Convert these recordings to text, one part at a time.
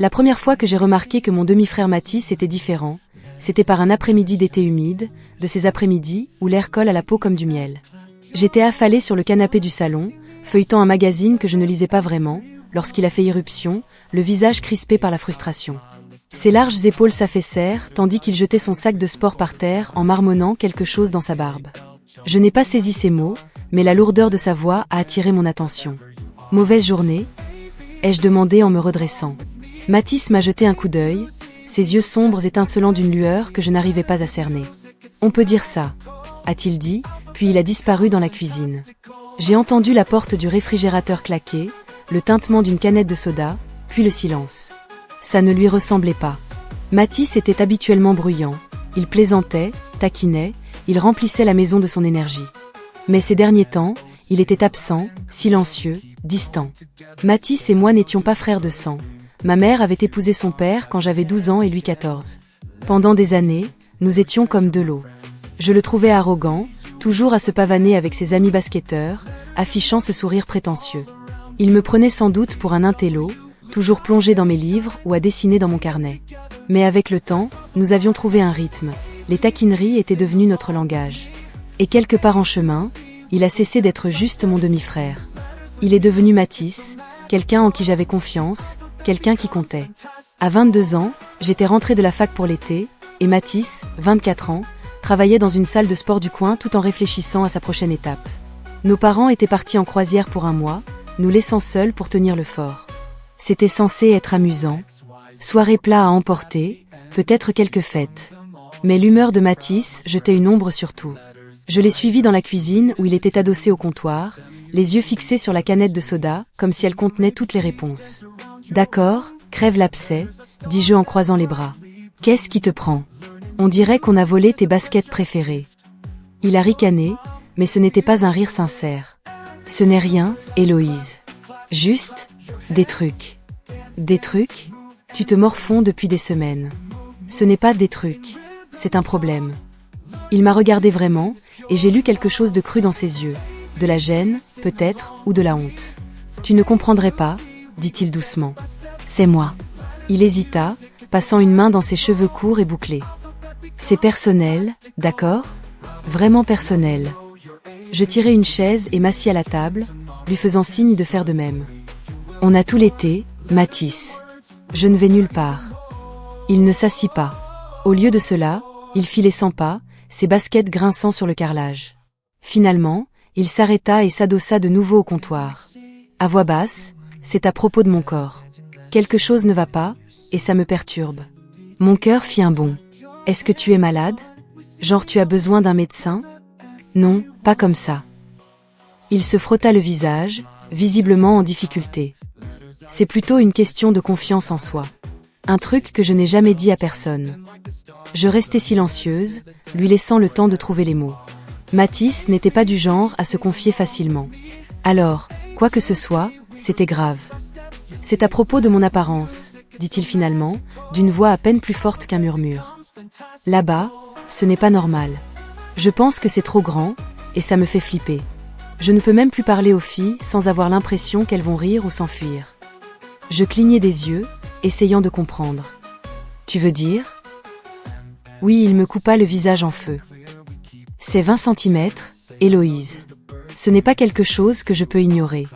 La première fois que j'ai remarqué que mon demi-frère Mathis était différent, c'était par un après-midi d'été humide, de ces après-midi où l'air colle à la peau comme du miel. J'étais affalée sur le canapé du salon, feuilletant un magazine que je ne lisais pas vraiment, lorsqu'il a fait irruption, le visage crispé par la frustration. Ses larges épaules s'affaissèrent, tandis qu'il jetait son sac de sport par terre en marmonnant quelque chose dans sa barbe. Je n'ai pas saisi ses mots, mais la lourdeur de sa voix a attiré mon attention. « Mauvaise journée ?» ai-je demandé en me redressant. Mathis m'a jeté un coup d'œil, ses yeux sombres étincelant d'une lueur que je n'arrivais pas à cerner. « On peut dire ça », a-t-il dit, puis il a disparu dans la cuisine. J'ai entendu la porte du réfrigérateur claquer, le tintement d'une canette de soda, puis le silence. Ça ne lui ressemblait pas. Mathis était habituellement bruyant. Il plaisantait, taquinait, il remplissait la maison de son énergie. Mais ces derniers temps, il était absent, silencieux, distant. Mathis et moi n'étions pas frères de sang. Ma mère avait épousé son père quand j'avais 12 ans et lui 14. Pendant des années, nous étions comme de l'eau. Je le trouvais arrogant, toujours à se pavaner avec ses amis basketteurs, affichant ce sourire prétentieux. Il me prenait sans doute pour un intello, toujours plongé dans mes livres ou à dessiner dans mon carnet. Mais avec le temps, nous avions trouvé un rythme. Les taquineries étaient devenues notre langage. Et quelque part en chemin, il a cessé d'être juste mon demi-frère. Il est devenu Mathis, quelqu'un en qui j'avais confiance, quelqu'un qui comptait. À 22 ans, j'étais rentrée de la fac pour l'été, et Mathis, 24 ans, travaillait dans une salle de sport du coin tout en réfléchissant à sa prochaine étape. Nos parents étaient partis en croisière pour un mois, nous laissant seuls pour tenir le fort. C'était censé être amusant. Soirée plat à emporter, peut-être quelques fêtes. Mais l'humeur de Mathis jetait une ombre sur tout. Je l'ai suivi dans la cuisine où il était adossé au comptoir, les yeux fixés sur la canette de soda, comme si elle contenait toutes les réponses. « D'accord, crève l'abcès », dis-je en croisant les bras. « Qu'est-ce qui te prend ? On dirait qu'on a volé tes baskets préférées. » Il a ricané, mais ce n'était pas un rire sincère. « Ce n'est rien, Héloïse. Juste, des trucs. » « Des trucs ? Tu te morfonds depuis des semaines. » « Ce n'est pas des trucs, c'est un problème. » Il m'a regardé vraiment, et j'ai lu quelque chose de cru dans ses yeux. De la gêne, peut-être, ou de la honte. « Tu ne comprendrais pas, » dit-il doucement. « C'est moi. » Il hésita, passant une main dans ses cheveux courts et bouclés. « C'est personnel, d'accord ? Vraiment personnel. » Je tirai une chaise et m'assis à la table, lui faisant signe de faire de même. « On a tout l'été, Mathis. Je ne vais nulle part. » Il ne s'assit pas. Au lieu de cela, il filait 100 pas, ses baskets grinçant sur le carrelage. Finalement, il s'arrêta et s'adossa de nouveau au comptoir. À voix basse, « C'est à propos de mon corps. Quelque chose ne va pas, et ça me perturbe. » Mon cœur fit un bond. « Est-ce que tu es malade ? Genre tu as besoin d'un médecin ? » Non, pas comme ça. Il se frotta le visage, visiblement en difficulté. C'est plutôt une question de confiance en soi. Un truc que je n'ai jamais dit à personne. Je restai silencieuse, lui laissant le temps de trouver les mots. Mathis n'était pas du genre à se confier facilement. Alors, quoi que ce soit, c'était grave. « C'est à propos de mon apparence, » dit-il finalement, d'une voix à peine plus forte qu'un murmure. « Là-bas, ce n'est pas normal. Je pense que c'est trop grand, et ça me fait flipper. Je ne peux même plus parler aux filles sans avoir l'impression qu'elles vont rire ou s'enfuir. » Je clignai des yeux, essayant de comprendre. « Tu veux dire ?» Oui, il me coupa le visage en feu. « C'est 20 centimètres, Héloïse. Ce n'est pas quelque chose que je peux ignorer.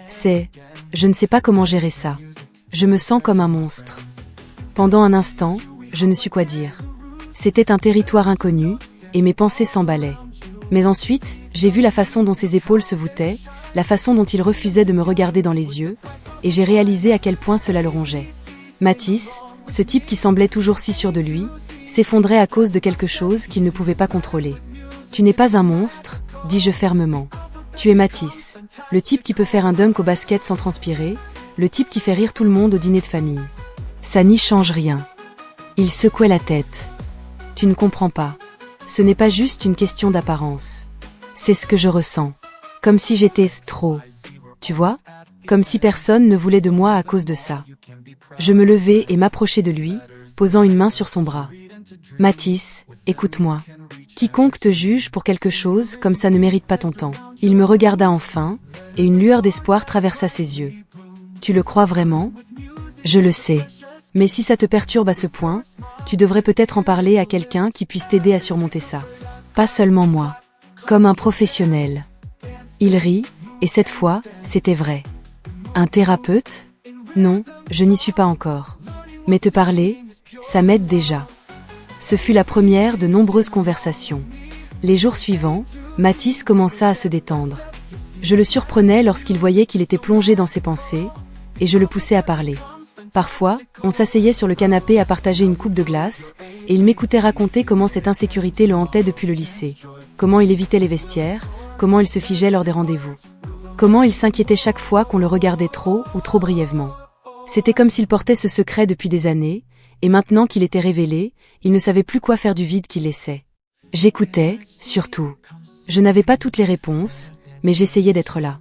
C'est... Je ne sais pas comment gérer ça. Je me sens comme un monstre. » Pendant un instant, je ne sus quoi dire. C'était un territoire inconnu, et mes pensées s'emballaient. Mais ensuite, j'ai vu la façon dont ses épaules se voûtaient, la façon dont il refusait de me regarder dans les yeux, et j'ai réalisé à quel point cela le rongeait. Mathis, ce type qui semblait toujours si sûr de lui, s'effondrait à cause de quelque chose qu'il ne pouvait pas contrôler. « Tu n'es pas un monstre, » dis-je fermement. « Tu es Mathis, le type qui peut faire un dunk au basket sans transpirer, le type qui fait rire tout le monde au dîner de famille. Ça n'y change rien. » Il secouait la tête. « Tu ne comprends pas. Ce n'est pas juste une question d'apparence. C'est ce que je ressens. Comme si j'étais trop. Tu vois ? Comme si personne ne voulait de moi à cause de ça. » Je me levai et m'approchai de lui, posant une main sur son bras. « Mathis, écoute-moi. Quiconque te juge pour quelque chose comme ça ne mérite pas ton temps. » Il me regarda enfin, et une lueur d'espoir traversa ses yeux. « Tu le crois vraiment ? » « Je le sais. Mais si ça te perturbe à ce point, tu devrais peut-être en parler à quelqu'un qui puisse t'aider à surmonter ça. Pas seulement moi. Comme un professionnel. Il rit, et cette fois, c'était vrai. Un thérapeute? Non, je n'y suis pas encore. Mais te parler, ça m'aide déjà. Ce fut la première de nombreuses conversations. Les jours suivants, Mathis commença à se détendre. Je le surprenais lorsqu'il voyait qu'il était plongé dans ses pensées, et je le poussais à parler. Parfois, on s'asseyait sur le canapé à partager une coupe de glace, et il m'écoutait raconter comment cette insécurité le hantait depuis le lycée, comment il évitait les vestiaires, comment il se figeait lors des rendez-vous, comment il s'inquiétait chaque fois qu'on le regardait trop ou trop brièvement. C'était comme s'il portait ce secret depuis des années, et maintenant qu'il était révélé, il ne savait plus quoi faire du vide qu'il laissait. J'écoutais, surtout. Je n'avais pas toutes les réponses, mais j'essayais d'être là.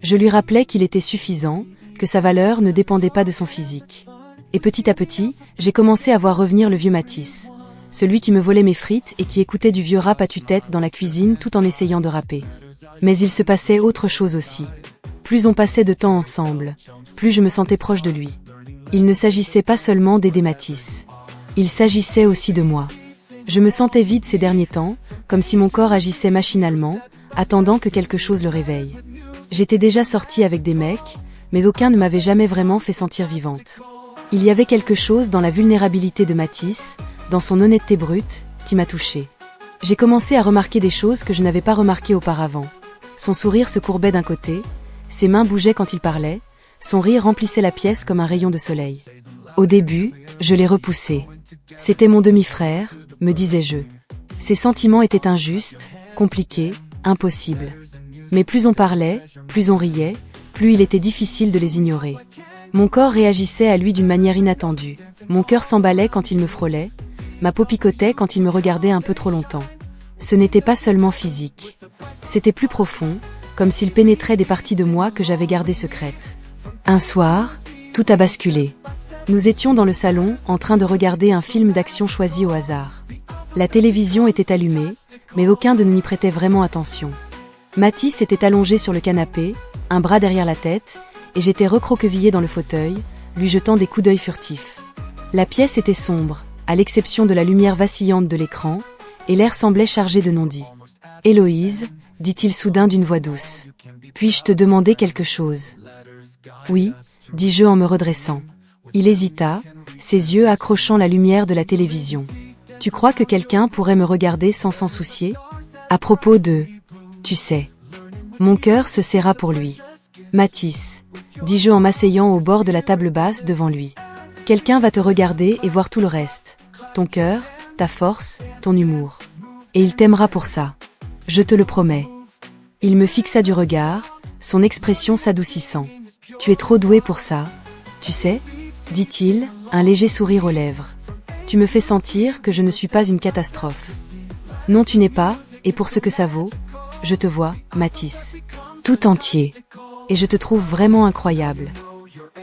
Je lui rappelais qu'il était suffisant, que sa valeur ne dépendait pas de son physique. Et petit à petit, j'ai commencé à voir revenir le vieux Mathis. Celui qui me volait mes frites et qui écoutait du vieux rap à tue-tête dans la cuisine tout en essayant de rapper. Mais il se passait autre chose aussi. Plus on passait de temps ensemble, plus je me sentais proche de lui. Il ne s'agissait pas seulement d'aider Mathis. Il s'agissait aussi de moi. Je me sentais vide ces derniers temps, comme si mon corps agissait machinalement, attendant que quelque chose le réveille. J'étais déjà sortie avec des mecs, mais aucun ne m'avait jamais vraiment fait sentir vivante. Il y avait quelque chose dans la vulnérabilité de Mathis, dans son honnêteté brute, qui m'a touchée. J'ai commencé à remarquer des choses que je n'avais pas remarquées auparavant. Son sourire se courbait d'un côté, ses mains bougeaient quand il parlait, son rire remplissait la pièce comme un rayon de soleil. Au début, je l'ai repoussé. C'était mon demi-frère, me disais-je. Ses sentiments étaient injustes, compliqués, impossibles. Mais plus on parlait, plus on riait, plus il était difficile de les ignorer. Mon corps réagissait à lui d'une manière inattendue. Mon cœur s'emballait quand il me frôlait, ma peau picotait quand il me regardait un peu trop longtemps. Ce n'était pas seulement physique. C'était plus profond, comme s'il pénétrait des parties de moi que j'avais gardées secrètes. Un soir, tout a basculé. Nous étions dans le salon, en train de regarder un film d'action choisi au hasard. La télévision était allumée, mais aucun de nous n'y prêtait vraiment attention. Mathis était allongé sur le canapé, un bras derrière la tête, et j'étais recroquevillée dans le fauteuil, lui jetant des coups d'œil furtifs. La pièce était sombre, à l'exception de la lumière vacillante de l'écran, et l'air semblait chargé de non-dits. « Héloïse, dit-il soudain d'une voix douce. Puis-je te demander quelque chose ? » « Oui, dis-je en me redressant. Il hésita, ses yeux accrochant la lumière de la télévision. « Tu crois que quelqu'un pourrait me regarder sans s'en soucier ? À propos de... Tu sais. » Mon cœur se serra pour lui. « Mathis, dis-je en m'asseyant au bord de la table basse devant lui. Quelqu'un va te regarder et voir tout le reste. Ton cœur, ta force, ton humour. Et il t'aimera pour ça. Je te le promets. » Il me fixa du regard, son expression s'adoucissant. « Tu es trop doué pour ça, tu sais, dit-il, un léger sourire aux lèvres. Tu me fais sentir que je ne suis pas une catastrophe. Non, tu n'es pas, et pour ce que ça vaut, je te vois, Mathis, tout entier. Et je te trouve vraiment incroyable. »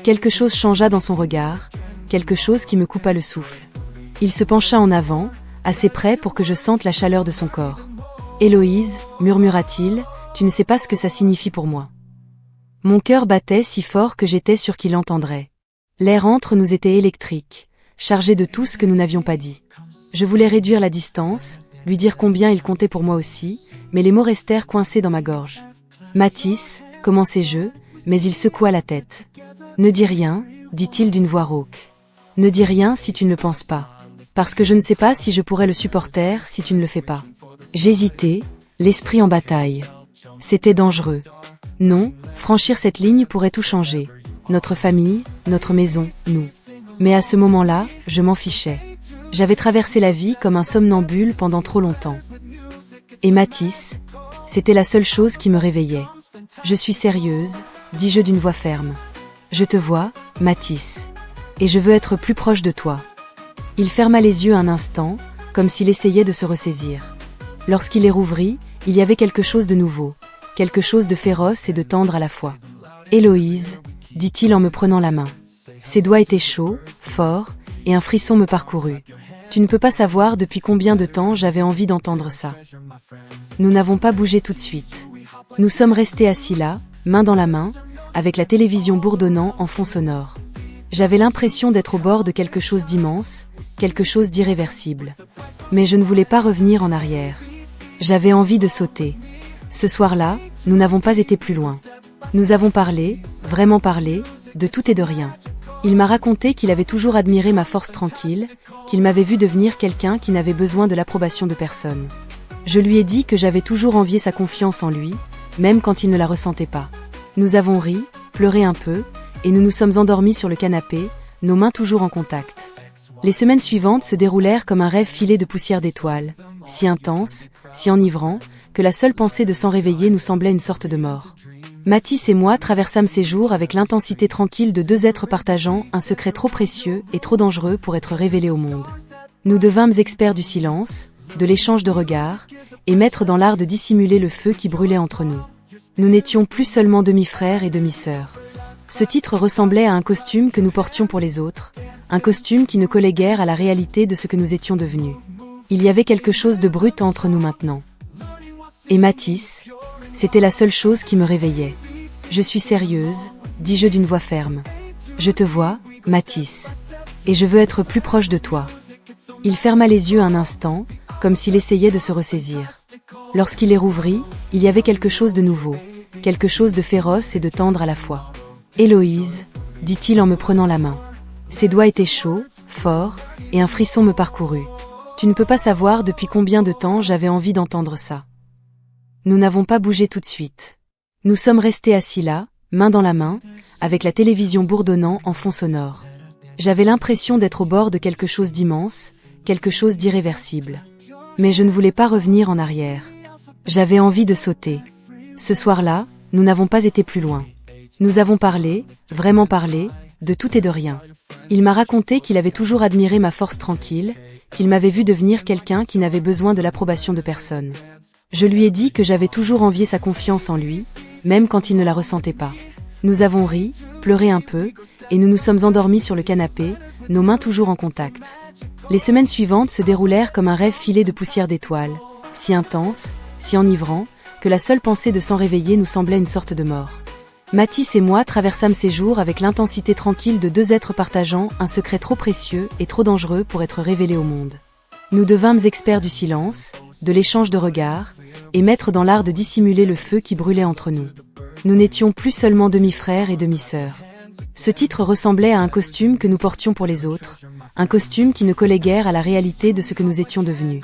Quelque chose changea dans son regard, quelque chose qui me coupa le souffle. Il se pencha en avant, assez près pour que je sente la chaleur de son corps. « Héloïse, murmura-t-il, tu ne sais pas ce que ça signifie pour moi. » Mon cœur battait si fort que j'étais sûr qu'il entendrait. L'air entre nous était électrique, chargé de tout ce que nous n'avions pas dit. Je voulais réduire la distance, lui dire combien il comptait pour moi aussi, mais les mots restèrent coincés dans ma gorge. « Mathis, commençai-je, mais il secoua la tête. « Ne dis rien, dit-il d'une voix rauque. Ne dis rien si tu ne le penses pas. Parce que je ne sais pas si je pourrais le supporter si tu ne le fais pas. » J'hésitais, l'esprit en bataille. C'était dangereux. Non, franchir cette ligne pourrait tout changer. Notre famille, notre maison, nous. Mais à ce moment-là, je m'en fichais. J'avais traversé la vie comme un somnambule pendant trop longtemps. Et Mathis, c'était la seule chose qui me réveillait. « Je suis sérieuse, dis-je d'une voix ferme. Je te vois, Mathis. Et je veux être plus proche de toi. » Il ferma les yeux un instant, comme s'il essayait de se ressaisir. Lorsqu'il les rouvrit, il y avait quelque chose de nouveau. Quelque chose de féroce et de tendre à la fois. « Héloïse, dit-il en me prenant la main. Ses doigts étaient chauds, forts, et un frisson me parcourut. Tu ne peux pas savoir depuis combien de temps j'avais envie d'entendre ça. Nous n'avons pas bougé tout de suite. Nous sommes restés assis là, main dans la main, avec la télévision bourdonnant en fond sonore. J'avais l'impression d'être au bord de quelque chose d'immense, quelque chose d'irréversible. Mais je ne voulais pas revenir en arrière. J'avais envie de sauter. Ce soir-là, nous n'avons pas été plus loin. Nous avons parlé, vraiment parlé, de tout et de rien. Il m'a raconté qu'il avait toujours admiré ma force tranquille, qu'il m'avait vu devenir quelqu'un qui n'avait besoin de l'approbation de personne. Je lui ai dit que j'avais toujours envié sa confiance en lui, même quand il ne la ressentait pas. Nous avons ri, pleuré un peu, et nous nous sommes endormis sur le canapé, nos mains toujours en contact. Les semaines suivantes se déroulèrent comme un rêve filé de poussière d'étoiles, si intense, si enivrant, que la seule pensée de s'en réveiller nous semblait une sorte de mort. Mathis et moi traversâmes ces jours avec l'intensité tranquille de deux êtres partageant un secret trop précieux et trop dangereux pour être révélé au monde. Nous devînmes experts du silence, de l'échange de regards, et maîtres dans l'art de dissimuler le feu qui brûlait entre nous. Nous n'étions plus seulement demi-frères et demi-sœurs. Ce titre ressemblait à un costume que nous portions pour les autres, un costume qui ne collait guère à la réalité de ce que nous étions devenus. Il y avait quelque chose de brut entre nous maintenant. Et Mathis, c'était la seule chose qui me réveillait. Je suis sérieuse, dis-je d'une voix ferme. Je te vois, Mathis. Et je veux être plus proche de toi. Il ferma les yeux un instant, comme s'il essayait de se ressaisir. Lorsqu'il les rouvrit, il y avait quelque chose de nouveau, quelque chose de féroce et de tendre à la fois. Héloïse, dit-il en me prenant la main. Ses doigts étaient chauds, forts, et un frisson me parcourut. Tu ne peux pas savoir depuis combien de temps j'avais envie d'entendre ça. Nous n'avons pas bougé tout de suite. Nous sommes restés assis là, main dans la main, avec la télévision bourdonnant en fond sonore. J'avais l'impression d'être au bord de quelque chose d'immense, quelque chose d'irréversible. Mais je ne voulais pas revenir en arrière. J'avais envie de sauter. Ce soir-là, nous n'avons pas été plus loin. Nous avons parlé, vraiment parlé, de tout et de rien. Il m'a raconté qu'il avait toujours admiré ma force tranquille, qu'il m'avait vu devenir quelqu'un qui n'avait besoin de l'approbation de personne. Je lui ai dit que j'avais toujours envié sa confiance en lui, même quand il ne la ressentait pas. Nous avons ri, pleuré un peu, et nous nous sommes endormis sur le canapé, nos mains toujours en contact. Les semaines suivantes se déroulèrent comme un rêve filé de poussière d'étoiles, si intense, si enivrant, que la seule pensée de s'en réveiller nous semblait une sorte de mort. Mathis et moi traversâmes ces jours avec l'intensité tranquille de deux êtres partageant un secret trop précieux et trop dangereux pour être révélé au monde. Nous devînmes experts du silence, de l'échange de regards, et maîtres dans l'art de dissimuler le feu qui brûlait entre nous. Nous n'étions plus seulement demi-frères et demi-sœurs. Ce titre ressemblait à un costume que nous portions pour les autres, un costume qui ne collait guère à la réalité de ce que nous étions devenus.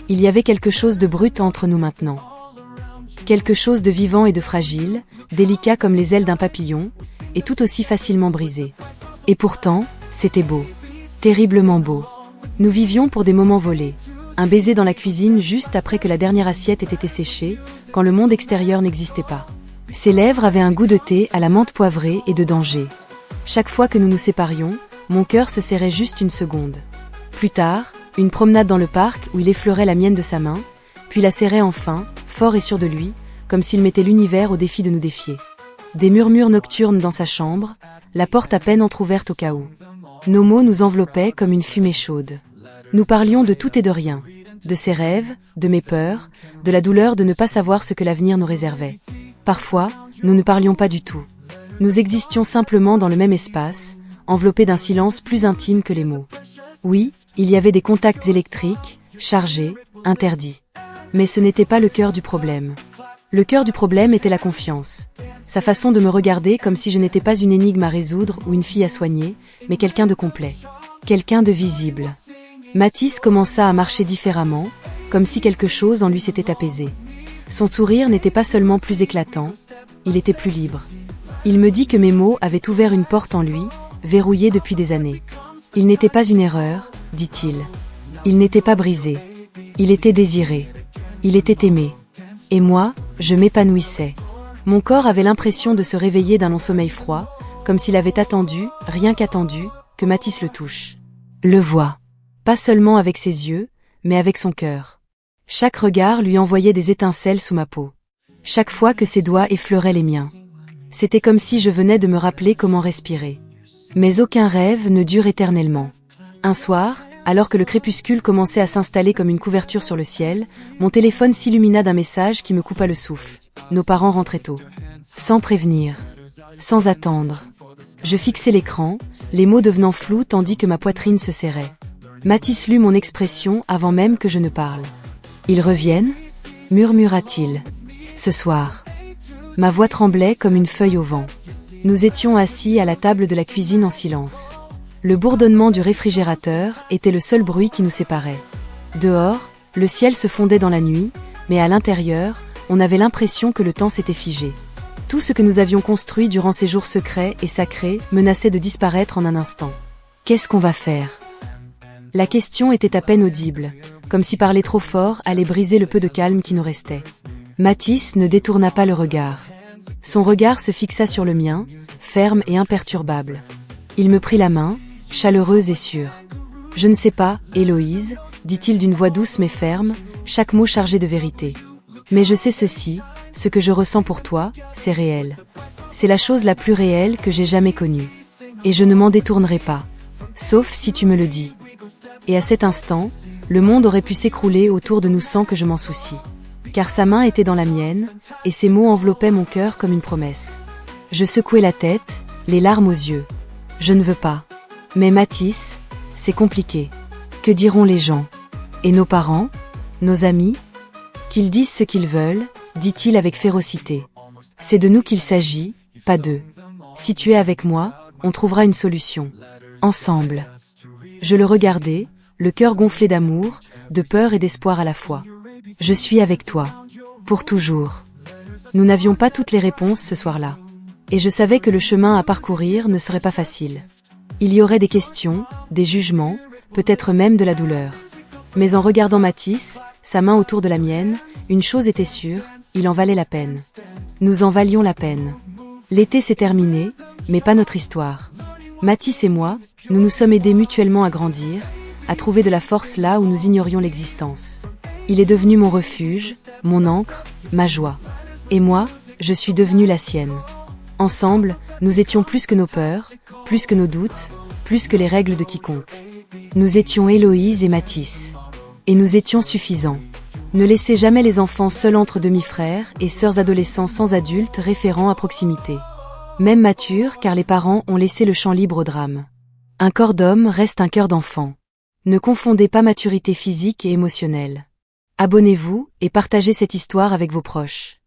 Il y avait quelque chose de brut entre nous maintenant. Quelque chose de vivant et de fragile, délicat comme les ailes d'un papillon, et tout aussi facilement brisé. Et pourtant, c'était beau. Terriblement beau. Nous vivions pour des moments volés. Un baiser dans la cuisine juste après que la dernière assiette ait été séchée, quand le monde extérieur n'existait pas. Ses lèvres avaient un goût de thé à la menthe poivrée et de danger. Chaque fois que nous nous séparions, mon cœur se serrait juste une seconde. Plus tard, une promenade dans le parc où il effleurait la mienne de sa main, puis la serrait enfin, fort et sûr de lui, comme s'il mettait l'univers au défi de nous défier. Des murmures nocturnes dans sa chambre, la porte à peine entr'ouverte au cas où. Nos mots nous enveloppaient comme une fumée chaude. Nous parlions de tout et de rien, de ses rêves, de mes peurs, de la douleur de ne pas savoir ce que l'avenir nous réservait. Parfois, nous ne parlions pas du tout. Nous existions simplement dans le même espace, enveloppés d'un silence plus intime que les mots. Oui, il y avait des contacts électriques, chargés, interdits. Mais ce n'était pas le cœur du problème. Le cœur du problème était la confiance. Sa façon de me regarder comme si je n'étais pas une énigme à résoudre ou une fille à soigner, mais quelqu'un de complet. Quelqu'un de visible. Mathis commença à marcher différemment, comme si quelque chose en lui s'était apaisé. Son sourire n'était pas seulement plus éclatant, il était plus libre. Il me dit que mes mots avaient ouvert une porte en lui, verrouillée depuis des années. Il n'était pas une erreur, dit-il. Il n'était pas brisé. Il était désiré. Il était aimé. Et moi, je m'épanouissais. Mon corps avait l'impression de se réveiller d'un long sommeil froid, comme s'il avait attendu, rien qu'attendu, que Mathis le touche. Le voit. Pas seulement avec ses yeux, mais avec son cœur. Chaque regard lui envoyait des étincelles sous ma peau. Chaque fois que ses doigts effleuraient les miens. C'était comme si je venais de me rappeler comment respirer. Mais aucun rêve ne dure éternellement. Un soir, alors que le crépuscule commençait à s'installer comme une couverture sur le ciel, mon téléphone s'illumina d'un message qui me coupa le souffle. Nos parents rentraient tôt. Sans prévenir. Sans attendre. Je fixais l'écran, les mots devenant flous tandis que ma poitrine se serrait. Mathis lut mon expression avant même que je ne parle. « Ils reviennent » murmura-t-il. « Ce soir. » Ma voix tremblait comme une feuille au vent. Nous étions assis à la table de la cuisine en silence. Le bourdonnement du réfrigérateur était le seul bruit qui nous séparait. Dehors, le ciel se fondait dans la nuit, mais à l'intérieur, on avait l'impression que le temps s'était figé. Tout ce que nous avions construit durant ces jours secrets et sacrés menaçait de disparaître en un instant. Qu'est-ce qu'on va faire ? La question était à peine audible, comme si parler trop fort allait briser le peu de calme qui nous restait. Mathis ne détourna pas le regard. Son regard se fixa sur le mien, ferme et imperturbable. Il me prit la main, chaleureuse et sûre. « Je ne sais pas, Héloïse, » dit-il d'une voix douce mais ferme, chaque mot chargé de vérité. « Mais je sais ceci, ce que je ressens pour toi, c'est réel. C'est la chose la plus réelle que j'ai jamais connue. Et je ne m'en détournerai pas. Sauf si tu me le dis. » Et à cet instant, le monde aurait pu s'écrouler autour de nous sans que je m'en soucie. Car sa main était dans la mienne, et ses mots enveloppaient mon cœur comme une promesse. Je secouai la tête, les larmes aux yeux. Je ne veux pas. Mais Mathis, c'est compliqué. Que diront les gens? Et nos parents? Nos amis? Qu'ils disent ce qu'ils veulent, dit-il avec férocité. C'est de nous qu'il s'agit, pas d'eux. Si tu es avec moi, on trouvera une solution. Ensemble. Je le regardais, le cœur gonflé d'amour, de peur et d'espoir à la fois. Je suis avec toi. Pour toujours. Nous n'avions pas toutes les réponses ce soir-là. Et je savais que le chemin à parcourir ne serait pas facile. Il y aurait des questions, des jugements, peut-être même de la douleur. Mais en regardant Mathis, sa main autour de la mienne, une chose était sûre, il en valait la peine. Nous en valions la peine. L'été s'est terminé, mais pas notre histoire. Mathis et moi, nous nous sommes aidés mutuellement à grandir, à trouver de la force là où nous ignorions l'existence. Il est devenu mon refuge, mon ancre, ma joie. Et moi, je suis devenue la sienne. Ensemble, nous étions plus que nos peurs, plus que nos doutes, plus que les règles de quiconque. Nous étions Héloïse et Mathis. Et nous étions suffisants. Ne laissez jamais les enfants seuls entre demi-frères et sœurs adolescents sans adultes référents à proximité. Même matures, car les parents ont laissé le champ libre au drame. Un corps d'homme reste un cœur d'enfant. Ne confondez pas maturité physique et émotionnelle. Abonnez-vous et partagez cette histoire avec vos proches.